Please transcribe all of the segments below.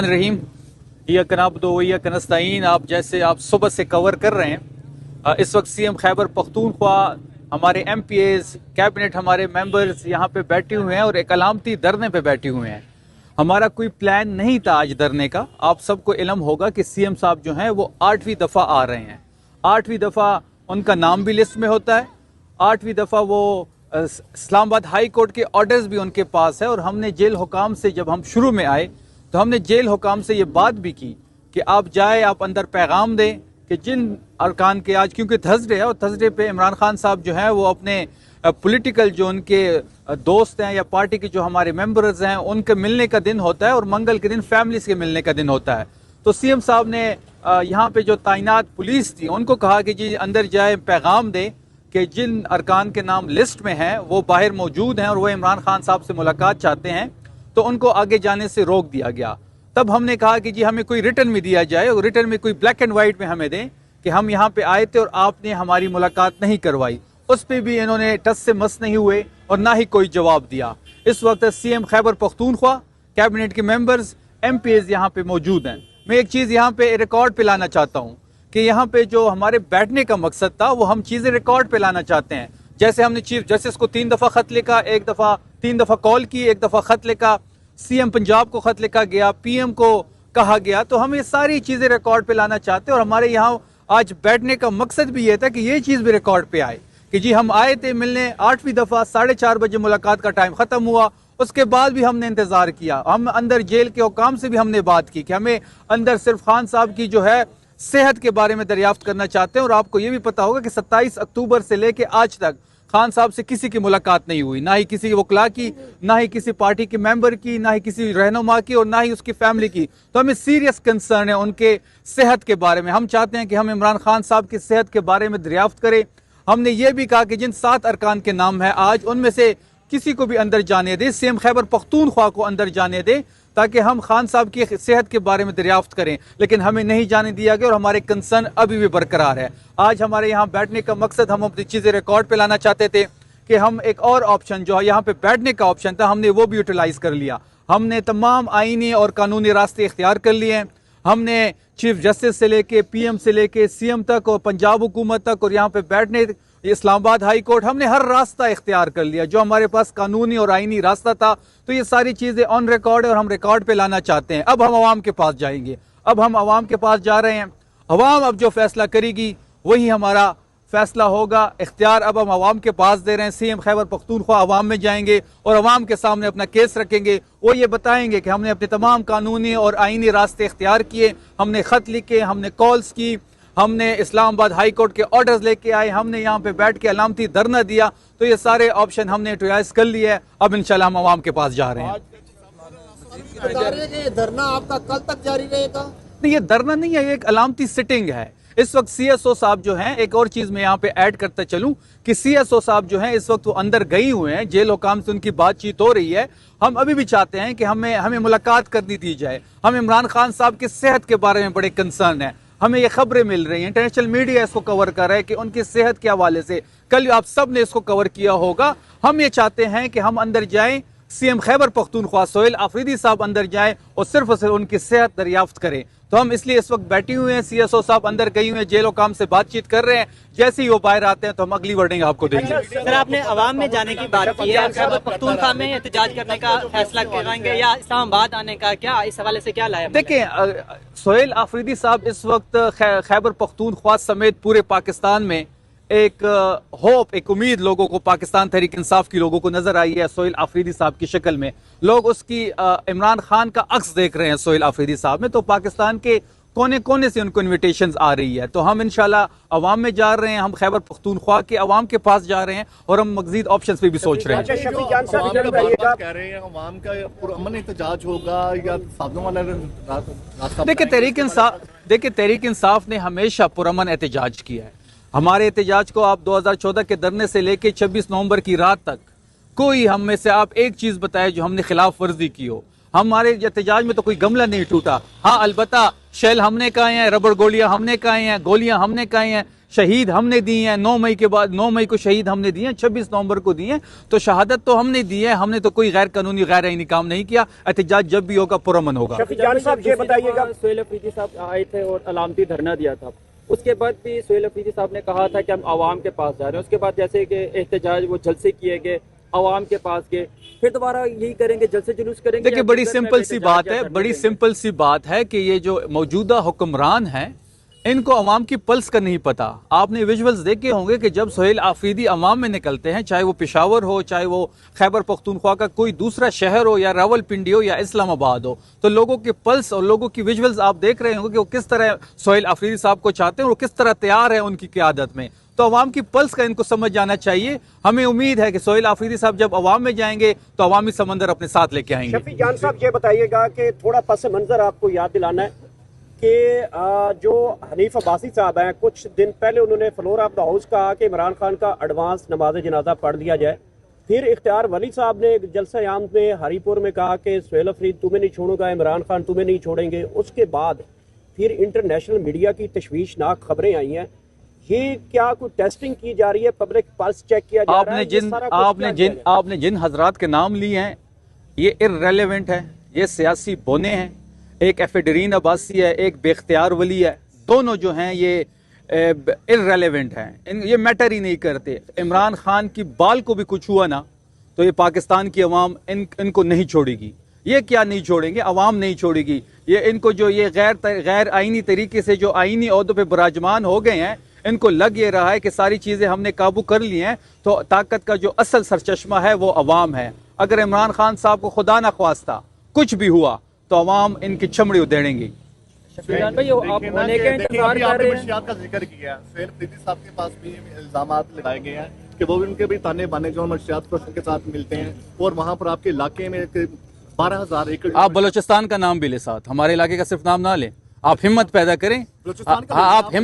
रहीम नस्ताइन। आप जैसे आप सुबह से कवर कर रहे हैं, इस वक्त सीएम खैबर पख्तूनख्वा, हमारे एमपीएस, कैबिनेट, हमारे मेंबर्स यहाँ पे बैठे हुए हैं और एक अलामती धरने पे बैठे हुए हैं। हमारा कोई प्लान नहीं था आज धरने का। आप सबको इल्म होगा कि सीएम साहब जो हैं वो 8वीं दफ़ा आ रहे हैं। 8वीं दफ़ा उनका नाम भी लिस्ट में होता है। 8वीं दफ़ा वो इस्लामाबाद हाई कोर्ट के ऑर्डर्स भी उनके पास है। और हमने जेल हुकाम से, जब हम शुरू में आए तो हमने जेल हुकाम से ये बात भी की कि आप जाए, आप अंदर पैगाम दें कि जिन अरकान के आज, क्योंकि थर्सडे है और थर्सडे पे इमरान खान साहब जो हैं वो अपने पॉलिटिकल जो उनके दोस्त हैं या पार्टी के जो हमारे मेंबर्स हैं उनके मिलने का दिन होता है और मंगल के दिन फैमिलीज के मिलने का दिन होता है। तो सीएम साहब ने यहाँ पे जो तैनात पुलिस थी उनको कहा कि जी अंदर जाए, पैगाम दें कि जिन अरकान के नाम लिस्ट में हैं वो बाहर मौजूद हैं और वो इमरान खान साहब से मुलाकात चाहते हैं। तो उनको आगे जाने से रोक दिया गया। तब हमने कहा कि जी हमें कोई रिटर्न में दिया जाए और रिटर्न में कोई ब्लैक एंड वाइट में हमें दें कि हम यहाँ पे आए थे और आपने हमारी मुलाकात नहीं करवाई। उस पर भी इन्होंने टस से मस नहीं हुए और ना ही कोई जवाब दिया। इस वक्त सीएम खैबर पख्तूनख्वा, कैबिनेट के मेंबर्स, एमपीएस यहाँ पे मौजूद हैं। मैं एक चीज़ यहाँ पे रिकॉर्ड पे लाना चाहता हूँ कि यहाँ पे जो हमारे बैठने का मकसद था वो हम चीज़ें रिकॉर्ड पे लाना चाहते हैं। जैसे हमने चीफ जस्टिस को 3 दफ़ा खत लिखा, 3 दफ़ा कॉल की, 1 दफ़ा खत लिखा, सीएम पंजाब को खत लिखा गया, पीएम को कहा गया। तो हम ये सारी चीज़ें रिकॉर्ड पे लाना चाहते हैं और हमारे यहाँ आज बैठने का मकसद भी ये था कि ये चीज़ भी रिकॉर्ड पे आए कि जी हम आए थे मिलने। 8वीं दफ़ा 4:30 बजे मुलाकात का टाइम ख़त्म हुआ। उसके बाद भी हमने इंतज़ार किया। हम अंदर जेल के हुकाम से भी हमने बात की कि हमें अंदर सिर्फ खान साहब की जो है सेहत के बारे में दरियाफ्त करना चाहते हैं। और आपको ये भी पता होगा कि 27 अक्टूबर से लेके आज तक खान साहब से किसी की मुलाकात नहीं हुई, ना ही किसी वकला की, ना ही किसी पार्टी के मेंबर की, ना ही किसी रहनुमा की और ना ही उसकी फैमिली की। तो हमें सीरियस कंसर्न है उनके सेहत के बारे में। हम चाहते हैं कि हम इमरान खान साहब की सेहत के बारे में दरियाफ्त करें। हमने ये भी कहा कि जिन 7 अरकान के नाम है आज, उनमें से किसी को भी अंदर जाने दे, सीएम खैबर पख्तूनख्वा को अंदर जाने दे ताकि हम खान साहब की सेहत के बारे में दरियाफ्त करें। लेकिन हमें नहीं जाने दिया गया और हमारे कंसर्न अभी भी बरकरार है। आज हमारे यहाँ बैठने का मकसद, हम अपनी चीज़ें रिकॉर्ड पे लाना चाहते थे कि हम एक और ऑप्शन जो है यहाँ पे बैठने का ऑप्शन था, हमने वो भी यूटिलाइज कर लिया। हमने तमाम आईनी और कानूनी रास्ते इख्तियार कर लिए हैं। हमने चीफ जस्टिस से लेके पीएम से लेके सीएम तक और पंजाब हुकूमत तक और यहाँ पे बैठने इस्लामाबाद हाई कोर्ट, हमने हर रास्ता इख्तियार कर लिया जो हमारे पास कानूनी और आईनी रास्ता था। तो ये सारी चीज़ें ऑन रिकॉर्ड है और हम रिकॉर्ड पे लाना चाहते हैं। अब हम आवाम के पास जाएंगे। अब हम आवाम के पास जा रहे हैं। आवाम अब जो फैसला करेगी वही हमारा फैसला होगा। इख्तियार अब हम आवाम के पास दे रहे हैं। सीएम खैबर पख्तूनख्वा आवाम में जाएंगे और आवाम के सामने अपना केस रखेंगे। वो ये बताएंगे कि हमने अपने तमाम कानूनी और आईनी रास्ते इख्तियार किए, हमने ख़त लिखे, हमने कॉल्स की, हमने इस्लामाबाद हाई कोर्ट के ऑर्डर्स लेके आए, हमने यहाँ पे बैठ के अलामती धरना दिया। तो ये सारे ऑप्शन हमने यूटिलाइज कर लिए है। अब इंशाल्लाह हम आवाम के पास जा रहे हैं। धरना आपका कल तक जारी रहेगा? नहीं, ये धरना नहीं है, ये एक अलामती सिटिंग है। इस वक्त सीएसओ साहब जो हैं, एक और चीज मैं यहाँ पे ऐड करता चलूं कि सीएसओ साहब जो हैं इस वक्त वो अंदर गई हुए हैं, जेल हुकाम से उनकी बातचीत हो रही है। हम अभी भी चाहते हैं कि हमें मुलाकात करनी दी जाए। हम इमरान खान साहब की सेहत के बारे में बड़े कंसर्न है। हमें ये खबरें मिल रही हैं, इंटरनेशनल मीडिया इसको कवर कर रहा है कि उनकी सेहत के हवाले से, कल आप सब ने इसको कवर किया होगा। हम ये चाहते हैं कि हम अंदर जाएं, सीएम खैबर पख्तूनख्वा सोहेल आफरीदी साहब अंदर जाएं और सिर्फ उनकी सेहत दरियाफ्त करें। तो हम इसलिए इस वक्त बैठे हुए हैं। सीएसओ साहब अंदर गई हुए हैं, जेल हुकाम से बातचीत कर रहे हैं। जैसे ही वो बाहर आते हैं तो हम अगली वर्डिंग आपको देंगे। सर, आपने अवाम में जाने की बात की है, खैबर पख्तूनख्वा में एहतजाज करने का फैसला कराएंगे या इस्लामाबाद आने का, क्या इस हवाले से क्या लाया? देखिए, सोहेल आफरीदी साहब इस वक्त खैबर पख्तूनख्वा समेत पूरे पाकिस्तान में एक होप, एक उम्मीद लोगों को, पाकिस्तान तहरीक इंसाफ की लोगों को नजर आई है सोहेल आफरीदी साहब की शक्ल में। लोग उसकी इमरान खान का अक्स देख रहे हैं सोहेल आफरीदी साहब में। तो पाकिस्तान के कोने कोने से उनको इन्विटेशंस आ रही है। तो हम इंशाल्लाह अवाम में जा रहे हैं, हम खैबर पख्तूनख्वा के अवाम के पास जा रहे हैं और हम मज़ीद ऑप्शंस पे भी सोच रहे हैं। कह रहे हैं अवाम का पुरअमन एहतजाज होगा या साधनों वाला रास्ता? देखिए, तहरीक इंसाफ ने हमेशा पुरअमन एहतजाज किया है। हमारे एहतजाज को आप 2014 के धरने से लेके 26 नवंबर की रात तक कोई हम में से आप एक चीज बताए जो हमने खिलाफ वर्जी की हो। हमारे एहतजाज में तो कोई गमला नहीं टूटा। हाँ, अलबत्ता शेल हमने खाए हैं, रबड़ गोलियां हमने खाए हैं, गोलियां हमने खाई हैं, शहीद हमने दी हैं, 9 मई के बाद 9 मई को शहीद हमने दिए हैं, 26 नवंबर को दिए हैं, तो शहादत तो हमने दी है, हमने तो कोई गैर कानूनी गैर आईनी काम नहीं किया। एहतजाज जब भी होगा पुरअमन होगा। जान साहब ये बताइएगा, सोहेल अफरीदी साहब आए थे और अलामती धरना दिया था, उसके बाद भी सोहेल अफरीदी साहब ने कहा था कि हम आवाम के पास जा रहे हैं। उसके बाद जैसे कि एहतजाज वो जलसे किए गए, आवाम के पास गए, फिर दोबारा यही करेंगे, जलसे जुलूस करेंगे। देखिए बड़ी सिंपल सी बात है, बड़ी सिंपल सी बात है कि ये जो मौजूदा हुक्मरान हैं इनको अवाम की पल्स का नहीं पता। आपने विजुअल्स देखे होंगे कि जब सोहेल आफरीदी अवाम में निकलते हैं, चाहे वो पेशावर हो, चाहे वो खैबर पख्तूनख्वा का कोई दूसरा शहर हो, या रावलपिंडी हो, या इस्लामाबाद हो, तो लोगों के पल्स और लोगों की विजुअल्स आप देख रहे होंगे कि वो किस तरह सोहेल आफरीदी साहब को चाहते हैं और वो किस तरह तैयार है उनकी क़यादत में। तो अवाम की पल्स का इनको समझ जाना चाहिए। हमें उम्मीद है कि सोहेल आफरीदी साहब जब अवाम में जाएंगे तो अवामी समंदर अपने साथ लेके आएंगे। शफी जान साहब ये बताइएगा कि थोड़ा पस मंजर आपको याद दिलाना है कि जो हनीफ अब्बासी साहब हैं, कुछ दिन पहले उन्होंने फ्लोर ऑफ द हाउस कहा कि इमरान खान का एडवांस नमाज जनाजा पढ़ दिया जाए। फिर इख्तियार वली साहब ने जलसा आम में हरीपुर में कहा कि सोहेल अफरीदी तुम्हें नहीं छोड़ूंगा, इमरान खान तुम्हें नहीं छोड़ेंगे। उसके बाद फिर इंटरनेशनल मीडिया की तशवीशनाक खबरें आई हैं। ये क्या कोई टेस्टिंग की जा रही है, पब्लिक पल्स चेक किया जा रहा है? आपने जिन हजरात के नाम लिए हैं ये इर्रेलेवेंट है, ये सियासी बोने हैं। एक एफेडरीन अब्बासी है, एक बेख्तियार वली है, दोनों जो हैं ये इर्रेलेवेंट हैं, ये मैटर ही नहीं करते। इमरान खान की बाल को भी कुछ हुआ ना तो ये पाकिस्तान की अवाम इनको नहीं छोड़ेगी। ये क्या नहीं छोड़ेंगे, अवाम नहीं छोड़ेगी। ये इनको जो ये गैर आईनी तरीके से जो आईनी ओहदों पे बराजमान हो गए हैं, इनको लग ये रहा है कि सारी चीज़ें हमने काबू कर ली हैं, तो ताकत का जो असल सरचश्मा है वो अवाम है। अगर इमरान खान साहब को खुदा न ख्वास्ता कुछ भी हुआ तो अवाम इनकी चमड़ी उधेड़ेंगी। शफीजान भाई, आप होने का इंतजार कर रहे हैं। मंशियात का जिक्र किया, सोहेल अफरीदी साहब के पास भी इल्जामात लगाए गए हैं कि वो उनके भी ताने बाने जो मंशियात फरोशों के साथ मिलते हैं, और वहाँ पर आपके इलाके में 12,000 एकड़। आप बलोचिस्तान का नाम भी ले साथ, हमारे इलाके का सिर्फ नाम ना ले। आप हिम्मत पैदा करें, आप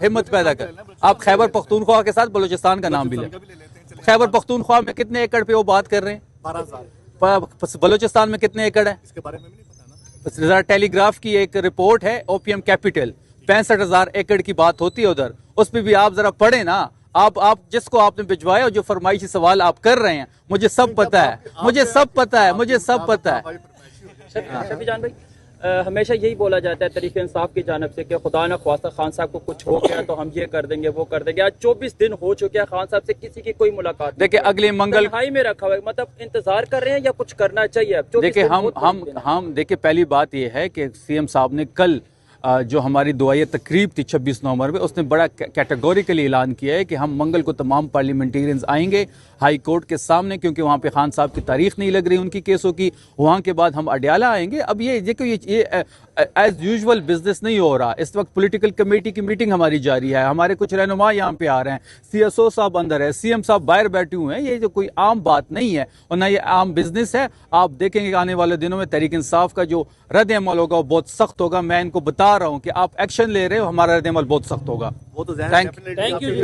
हिम्मत पैदा करें। आप खैबर पख्तूनख्वा के साथ बलोचिस्तान का नाम भी लें। खैबर पख्तूनख्वा में कितने एकड़ पे वो बात कर रहे हैं? 12,000। बलोचिस्तान में कितने एकड़ है? इसके बारे में भी नहीं पता ना। जरा टेलीग्राफ की एक रिपोर्ट है, ओपीएम कैपिटल, 65,000 एकड़ की बात होती है उधर। उस पर भी आप जरा पढ़े ना। आप जिसको आपने भिजवाया और जो फरमाइशी सवाल आप कर रहे हैं, मुझे सब पता है, मुझे सब पता है। शफीजान भाई, हमेशा यही बोला जाता है तरीके इंसाफ की जानिब से कि खुदा न ख्वास्ता खान साहब को कुछ हो गया तो हम ये कर देंगे, वो कर देंगे। आज 24 दिन हो चुके हैं, खान साहब से किसी की कोई मुलाकात। देखिए अगले मंगल तन्हाई में रखा हुआ है, मतलब इंतजार कर रहे हैं या कुछ करना चाहिए? देखिए हम देखिए पहली बात यह है कि सीएम साहब ने कल जो हमारी दुआई तकरीब थी 26 नवंबर में, उसने बड़ा कैटेगोरिकली ऐलान किया है कि हम मंगल को तमाम पार्लियामेंटेरियंस आएंगे हाई कोर्ट के सामने, क्योंकि वहाँ पे खान साहब की तारीख नहीं लग रही उनकी केसों की। वहाँ के बाद हम अडयाला आएंगे। अब ये एज यूजुअल बिजनेस नहीं हो रहा। इस वक्त पॉलिटिकल कमेटी की मीटिंग हमारी जारी है, हमारे कुछ रहनुमा यहाँ पे आ रहे हैं, CSO साहब अंदर है, CM साहब बाहर बैठे हुए हैं। ये जो कोई आम बात नहीं है और ना ये आम बिजनेस है। आप देखेंगे आने वाले दिनों में तहरीक इंसाफ का जो रद्द अमल होगा वो बहुत सख्त होगा। मैं इनको बता रहा हूँ कि आप एक्शन ले रहे हो, हमारा रद्द अमल बहुत सख्त होगा। वो तो थैंक यू।